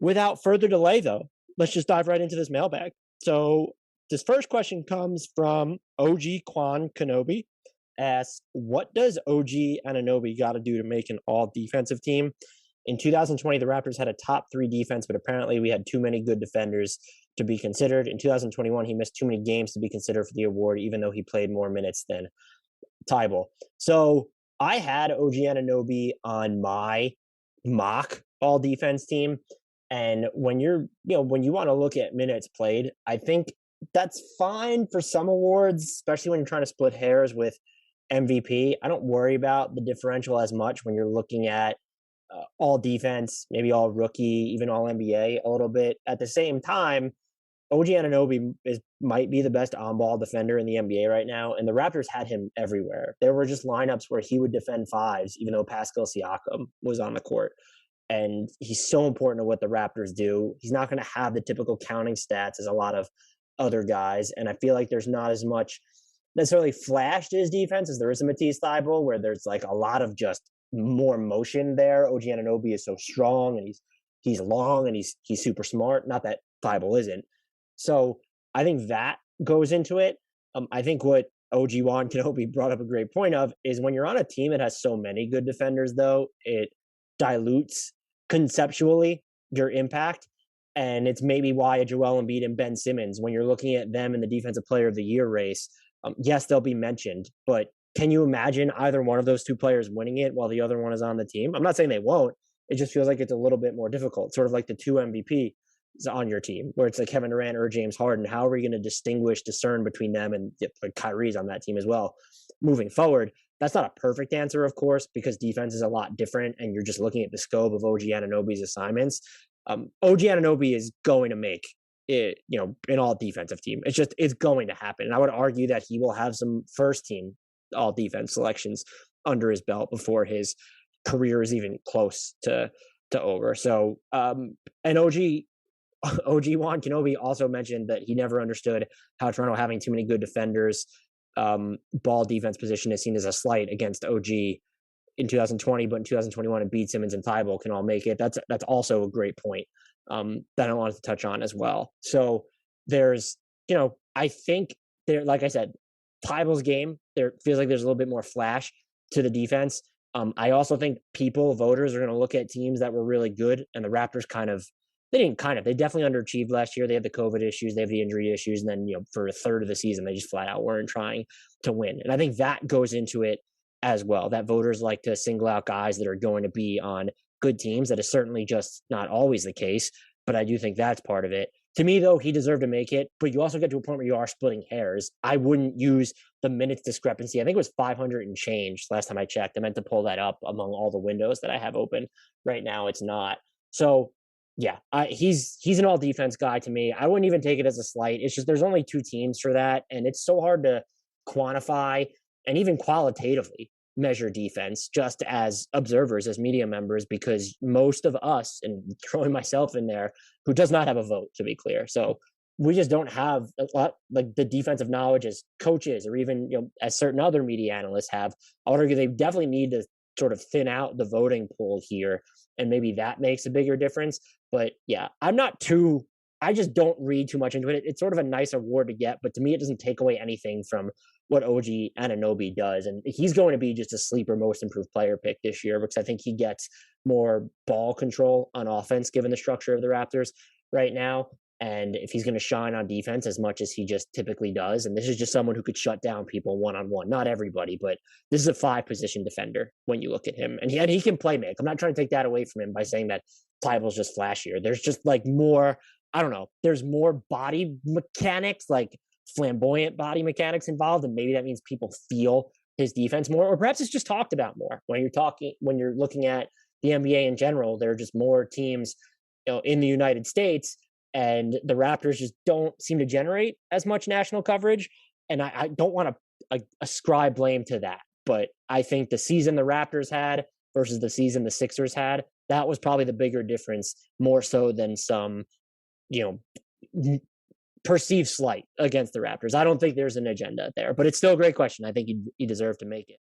Without further delay, though, let's just dive right into this mailbag. So this first question comes from OG Quan Kenobi. Asks, what does OG Anunoby got to do to make an all defensive team? In 2020, the Raptors had a top three defense, but apparently we had too many good defenders to be considered. In 2021, he missed too many games to be considered for the award, even though he played more minutes than Thybulle. So I had OG Anunoby on my mock all defense team. And when when you want to look at minutes played, I think that's fine for some awards, especially when you're trying to split hairs with MVP. I don't worry about the differential as much when you're looking at all defense, maybe all rookie, even all NBA a little bit. At the same time, OG Anunoby might be the best on-ball defender in the NBA right now, and the Raptors had him everywhere. There were just lineups where he would defend fives, even though Pascal Siakam was on the court. And he's so important to what the Raptors do. He's not going to have the typical counting stats as a lot of other guys, and I feel like there's not as much necessarily flash to his defense as there is a Matisse Thybulle, where there's like a lot of just more motion there. OG Anunoby is so strong, and he's long, and he's super smart. Not that Thybulle isn't. So I think that goes into it. I think what OG Juan Kenobi brought up a great point of is when you're on a team that has so many good defenders, though, it dilutes conceptually your impact. And it's maybe why a Joel Embiid and Ben Simmons, when you're looking at them in the Defensive Player of the Year race, yes, they'll be mentioned, but can you imagine either one of those two players winning it while the other one is on the team? I'm not saying they won't. It just feels like it's a little bit more difficult, sort of like the two MVP on your team, where it's like Kevin Durant or James Harden. How are we going to discern between them, and like Kyrie's on that team as well moving forward? That's not a perfect answer, of course, because defense is a lot different, and you're just looking at the scope of OG Anunoby's assignments. OG Anunoby is going to make it, an all defensive team. It's going to happen. And I would argue that he will have some first team all defense selections under his belt before his career is even close to over. So, and OG Juan Kenobi also mentioned that he never understood how Toronto having too many good defenders, ball defense position is seen as a slight against OG in 2020, but in 2021, Embiid, Simmons, and Thybulle can all make it. That's also a great point that I wanted to touch on as well. So there's, I think there, like I said, Thybulle's game, there feels like there's a little bit more flash to the defense. I also think voters are going to look at teams that were really good, and the Raptors they definitely underachieved last year. They had the COVID issues, they have the injury issues, and then, for a third of the season, they just flat out weren't trying to win. And I think that goes into it as well, that voters like to single out guys that are going to be on good teams. That is certainly just not always the case, but I do think that's part of it. To me, though, he deserved to make it, but you also get to a point where you are splitting hairs. I wouldn't use the minutes discrepancy. I think it was 500 and change last time I checked. I meant to pull that up among all the windows that I have open. Right now, it's not. So, yeah, he's an all defense guy to me. I wouldn't even take it as a slight. It's just there's only two teams for that, and it's so hard to quantify and even qualitatively measure defense just as observers, as media members, because most of us, and throwing myself in there, who does not have a vote, to be clear. So we just don't have a lot like the defensive knowledge as coaches, or even, as certain other media analysts have. I would argue they definitely need to sort of thin out the voting pool here, and maybe that makes a bigger difference. But yeah, I just don't read too much into it. It's sort of a nice award to get, but to me, it doesn't take away anything from what OG Anunoby does. And he's going to be just a sleeper most improved player pick this year, because I think he gets more ball control on offense given the structure of the Raptors right now. And if he's going to shine on defense as much as he just typically does, and this is just someone who could shut down people one-on-one, not everybody, but this is a 5-position defender when you look at him. And he can play make. I'm not trying to take that away from him by saying that Thybulle's just flashier. There's just like more, I don't know, there's more body mechanics, like flamboyant body mechanics involved, and maybe that means people feel his defense more, or perhaps it's just talked about more. When you're looking at the NBA in general, there are just more teams, in the United States, and the Raptors just don't seem to generate as much national coverage. And I don't want to ascribe blame to that, but I think the season the Raptors had versus the season the Sixers had, that was probably the bigger difference, more so than some, perceived slight against the Raptors. I don't think there's an agenda there, but it's still a great question. I think he deserved to make it.